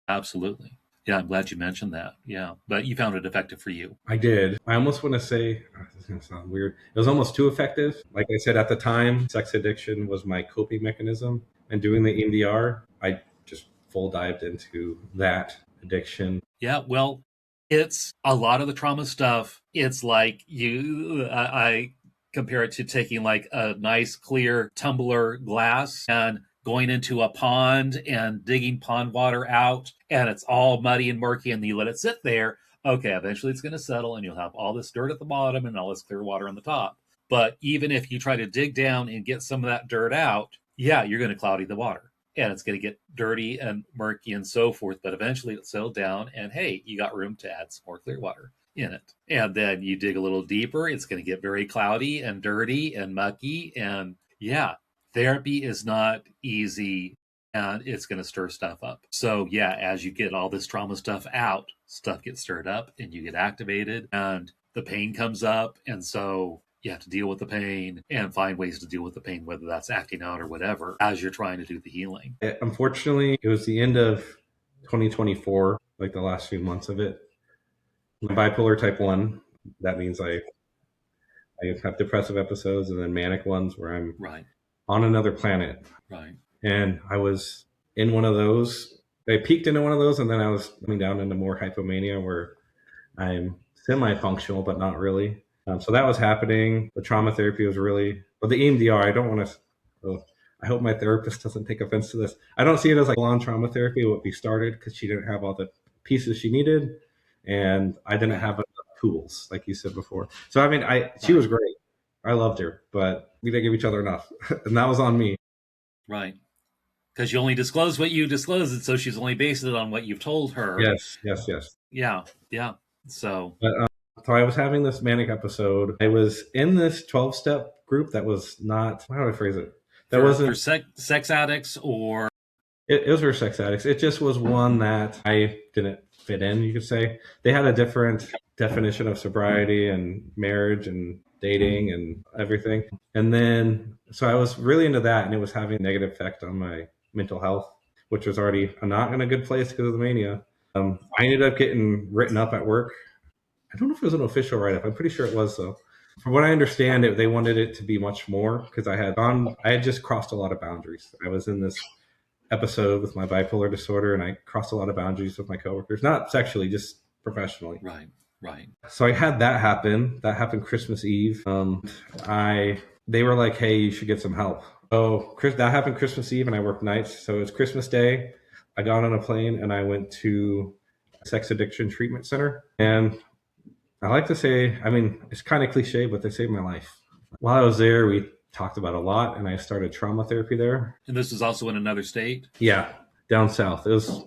S1: Absolutely. Yeah, I'm glad you mentioned that. Yeah, but you found it effective for you.
S2: I did. I almost want to say, this is going to sound weird, it was almost too effective. Like I said, at the time, sex addiction was my coping mechanism. And doing the EMDR, I just full dived into that addiction.
S1: Yeah, well, it's a lot of the trauma stuff. It's like I compare it to taking like a nice clear tumbler glass and going into a pond and digging pond water out, and it's all muddy and murky, and you let it sit there. Okay, eventually it's going to settle, and you'll have all this dirt at the bottom and all this clear water on the top. But even if you try to dig down and get some of that dirt out, yeah, you're going to cloudy the water, and it's going to get dirty and murky and so forth. But eventually it'll settle down, and hey, you got room to add some more clear water in it. And then you dig a little deeper, it's going to get very cloudy and dirty and mucky. And yeah, therapy is not easy, and it's going to stir stuff up. So yeah, as you get all this trauma stuff out, stuff gets stirred up and you get activated and the pain comes up. And so you have to deal with the pain and find ways to deal with the pain, whether that's acting out or whatever, as you're trying to do the healing.
S2: Unfortunately, it was the end of 2024, like the last few months of it. My bipolar type 1, that means I have depressive episodes and then manic ones where I'm on another planet.
S1: Right.
S2: And I was in one of those. I peaked into one of those, and then I was coming down into more hypomania where I'm semi-functional, but not really. So that was happening. The trauma therapy was but the EMDR, I don't want to, I hope my therapist doesn't take offense to this. I don't see it as like full-on trauma therapy, what we started, because she didn't have all the pieces she needed. And I didn't have enough tools, like you said before. So, I mean, she was great. I loved her, but we didn't give each other enough. And that was on me.
S1: Right. Because you only disclose what you disclosed, and so she's only based it on what you've told her.
S2: Yes.
S1: Yeah. So
S2: I was having this manic episode. I was in this 12-step group that was not, how do I phrase it? That wasn't
S1: for sex addicts, or
S2: it was for sex addicts. It just was one that I didn't fit in, you could say. They had a different definition of sobriety and marriage and dating and everything. And then, so I was really into that, and it was having a negative effect on my mental health, which was already not in a good place because of the mania. I ended up getting written up at work. I don't know if it was an official write-up. I'm pretty sure it was, though. From what I understand, they wanted it to be much more, because I had just crossed a lot of boundaries. I was in this episode with my bipolar disorder, and I crossed a lot of boundaries with my coworkers, not sexually, just professionally.
S1: Right.
S2: So I had that happen. That happened Christmas Eve. They were like, "Hey, you should get some help." Oh, that happened Christmas Eve, and I worked nights. So it was Christmas Day. I got on a plane and I went to a sex addiction treatment center. And I like to say, I mean, it's kind of cliche, but they saved my life. While I was there, we talked about a lot, and I started trauma therapy there.
S1: And this is also in another state?
S2: Yeah, down south. It was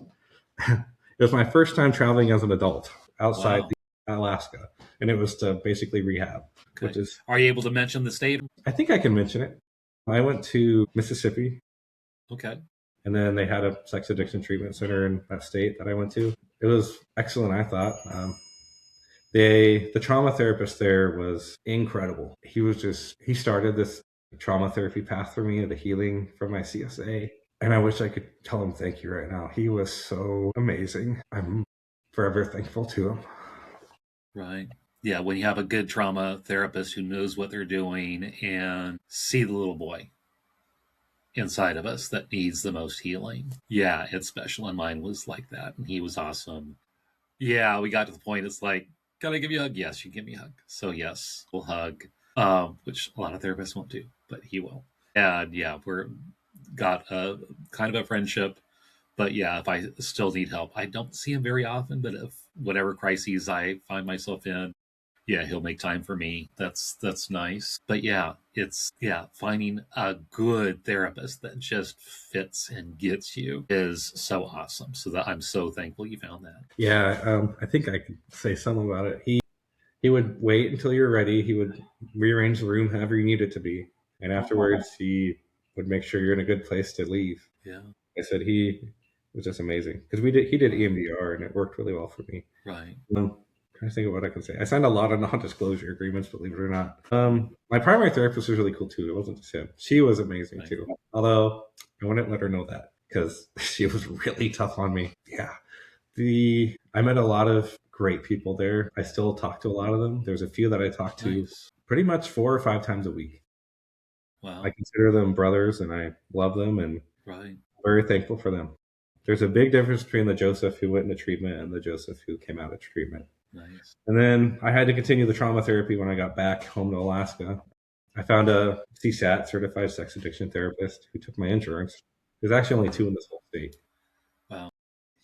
S2: it was my first time traveling as an adult outside
S1: Wow.
S2: Alaska, and it was to basically rehab, which
S1: Okay.
S2: is,
S1: Are you able to mention the state?
S2: I think I can mention it. I went to Mississippi,
S1: Okay.
S2: and then they had a sex addiction treatment center in that state that I went to. It was excellent, I thought. The trauma therapist there was incredible. He started this trauma therapy path for me, the healing from my CSA. And I wish I could tell him thank you right now. He was so amazing. I'm forever thankful to him.
S1: Right. Yeah, when you have a good trauma therapist who knows what they're doing and see the little boy inside of us that needs the most healing. Yeah, it's special. And mine was like that. And he was awesome. Yeah, we got to the point. It's like, can I give you a hug? Yes, you give me a hug. So yes, we'll hug, which a lot of therapists won't do, but he will. And yeah, we're got a kind of a friendship. But yeah, if I still need help, I don't see him very often. But if whatever crises I find myself in, yeah, he'll make time for me. That's nice. But yeah, it's finding a good therapist that just fits and gets you is so awesome. So that I'm so thankful you found that.
S2: Yeah, I think I could say something about it. He would wait until you were ready. He would rearrange the room however you need it to be, and afterwards he would make sure you're in a good place to leave.
S1: Yeah.
S2: I said he was just amazing because he did EMDR and it worked really well for me.
S1: Right.
S2: Trying to think of what I can say. I signed a lot of non-disclosure agreements, believe it or not. My primary therapist was really cool too. It wasn't just him. She was amazing
S1: Right.
S2: too. Although I wouldn't let her know that because she was really tough on me. Yeah. I met a lot of great people there. I still talk to a lot of them. There's a few that I talk to
S1: Nice.
S2: pretty much 4 or 5 times a week.
S1: Wow.
S2: I consider them brothers and I love them and
S1: Right.
S2: very thankful for them. There's a big difference between the Joseph who went into treatment and the Joseph who came out of treatment.
S1: Nice.
S2: And then I had to continue the trauma therapy when I got back home to Alaska. I found a CSAT, certified sex addiction therapist, who took my insurance. There's actually only 2 in this whole state.
S1: Wow.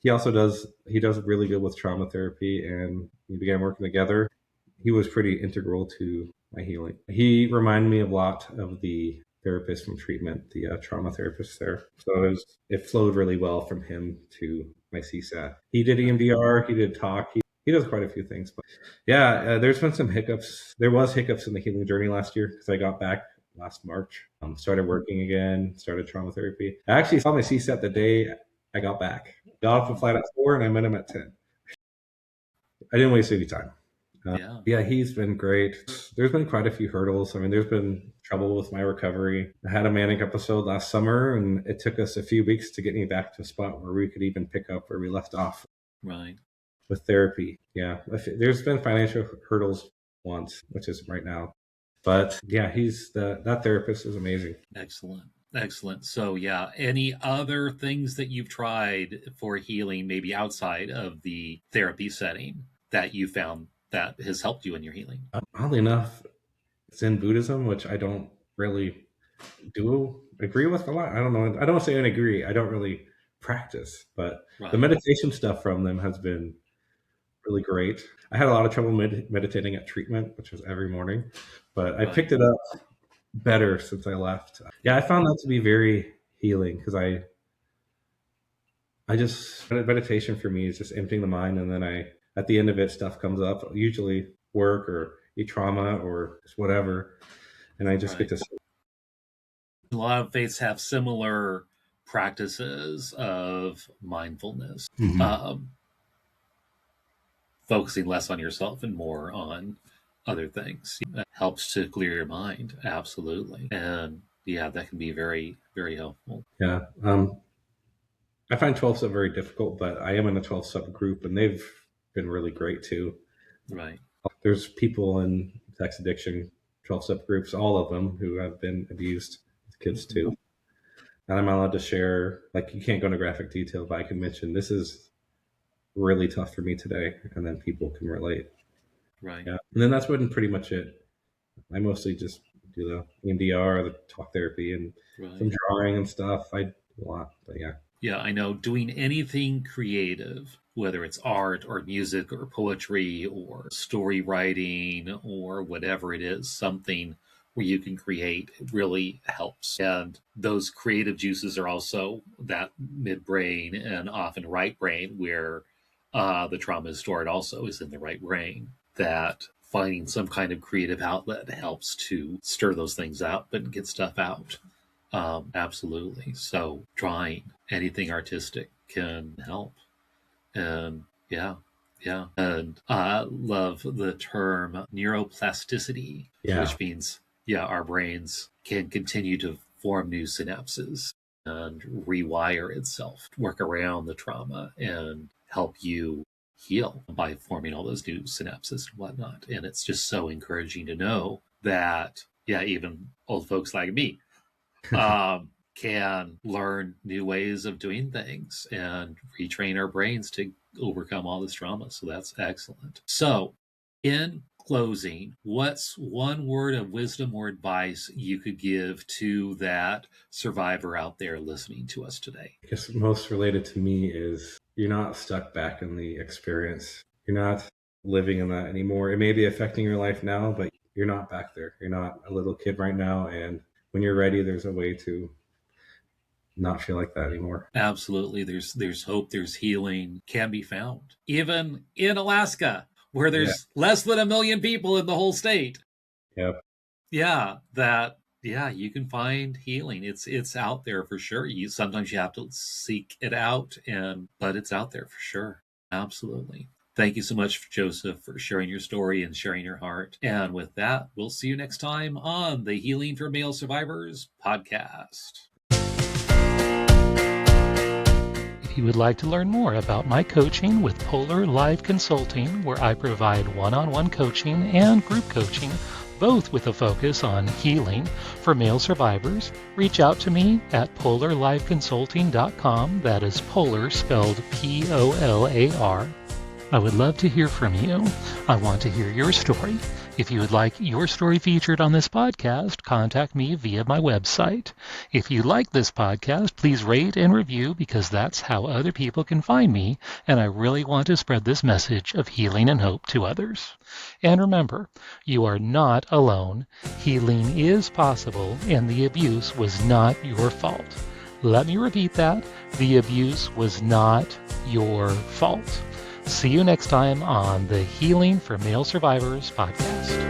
S2: He does really good with trauma therapy, and we began working together. He was pretty integral to my healing. He reminded me a lot of the therapist from treatment, the trauma therapist there. So it flowed really well from him to my CSAT. He did EMDR, he did talk, he does quite a few things. But yeah, there's been some hiccups. There was hiccups in the healing journey last year because I got back last March, started working again, started trauma therapy. I actually saw my CSAT the day I got back. Got off the flight at 4 and I met him at 10. I didn't waste any time. Yeah, he's been great. There's been quite a few hurdles. I mean, there's been trouble with my recovery. I had a manic episode last summer, and it took us a few weeks to get me back to a spot where we could even pick up where we left off.
S1: Right.
S2: With therapy. Yeah, there's been financial hurdles once, which is right now. But yeah, that therapist is amazing.
S1: Excellent. So yeah, any other things that you've tried for healing, maybe outside of the therapy setting, that you found that has helped you in your healing?
S2: Oddly enough, Zen Buddhism, which I don't really agree with a lot. I don't know. I don't say I agree. I don't really practice, but the meditation stuff from them has been really great. I had a lot of trouble meditating at treatment, which was every morning, but I picked it up better since I left. Yeah, I found that to be very healing because meditation for me is just emptying the mind, and then at the end of it, stuff comes up, usually work or trauma or just whatever, and I just get to.
S1: A lot of faiths have similar practices of mindfulness, focusing less on yourself and more on other things. That helps to clear your mind, absolutely, and yeah, that can be very, very helpful.
S2: Yeah. I find 12-step very difficult, but I am in a 12-step group, and they've been really great too.
S1: Right.
S2: There's people in sex addiction 12-step groups, all of them, who have been abused, kids too. And I'm allowed to share, like, you can't go into graphic detail, but I can mention this is really tough for me today, and then people can relate.
S1: Right.
S2: Yeah. And then that's been pretty much it. I mostly just do the EMDR, the talk therapy, and some
S1: Right.
S2: drawing and stuff. I do a lot, but yeah.
S1: Yeah, I know doing anything creative, whether it's art or music or poetry or story writing or whatever it is, something where you can create, it really helps. And those creative juices are also that midbrain and often right brain where the trauma is stored, also is in the right brain. That finding some kind of creative outlet helps to stir those things out and get stuff out. Absolutely. So drawing, anything artistic can help. And yeah, yeah. And I love the term neuroplasticity,
S2: Yeah.
S1: which means, yeah, our brains can continue to form new synapses and rewire itself, work around the trauma and help you heal by forming all those new synapses and whatnot. And it's just so encouraging to know that, yeah, even old folks like me can learn new ways of doing things and retrain our brains to overcome all this trauma. So that's excellent. So, in closing, what's one word of wisdom or advice you could give to that survivor out there listening to us today?
S2: I guess most related to me is you're not stuck back in the experience. You're not living in that anymore. It may be affecting your life now, but you're not back there. You're not a little kid right now. And when you're ready, there's a way to not feel like that anymore.
S1: Absolutely. There's hope, there's healing can be found. Even in Alaska, where there's less than 1 million people in the whole state.
S2: Yep.
S1: Yeah, you can find healing. It's out there for sure. Sometimes you have to seek it out, but it's out there for sure. Absolutely. Thank you so much, Joseph, for sharing your story and sharing your heart. And with that, we'll see you next time on the Healing for Male Survivors podcast.
S3: If you would like to learn more about my coaching with Polar Live Consulting, where I provide one-on-one coaching and group coaching, both with a focus on healing for male survivors, reach out to me at polarliveconsulting.com. That is Polar spelled P-O-L-A-R. I would love to hear from you. I want to hear your story. If you would like your story featured on this podcast, contact me via my website. If you like this podcast, please rate and review, because that's how other people can find me, and I really want to spread this message of healing and hope to others. And remember, you are not alone. Healing is possible, and the abuse was not your fault. Let me repeat that. The abuse was not your fault. See you next time on the Healing for Male Survivors podcast.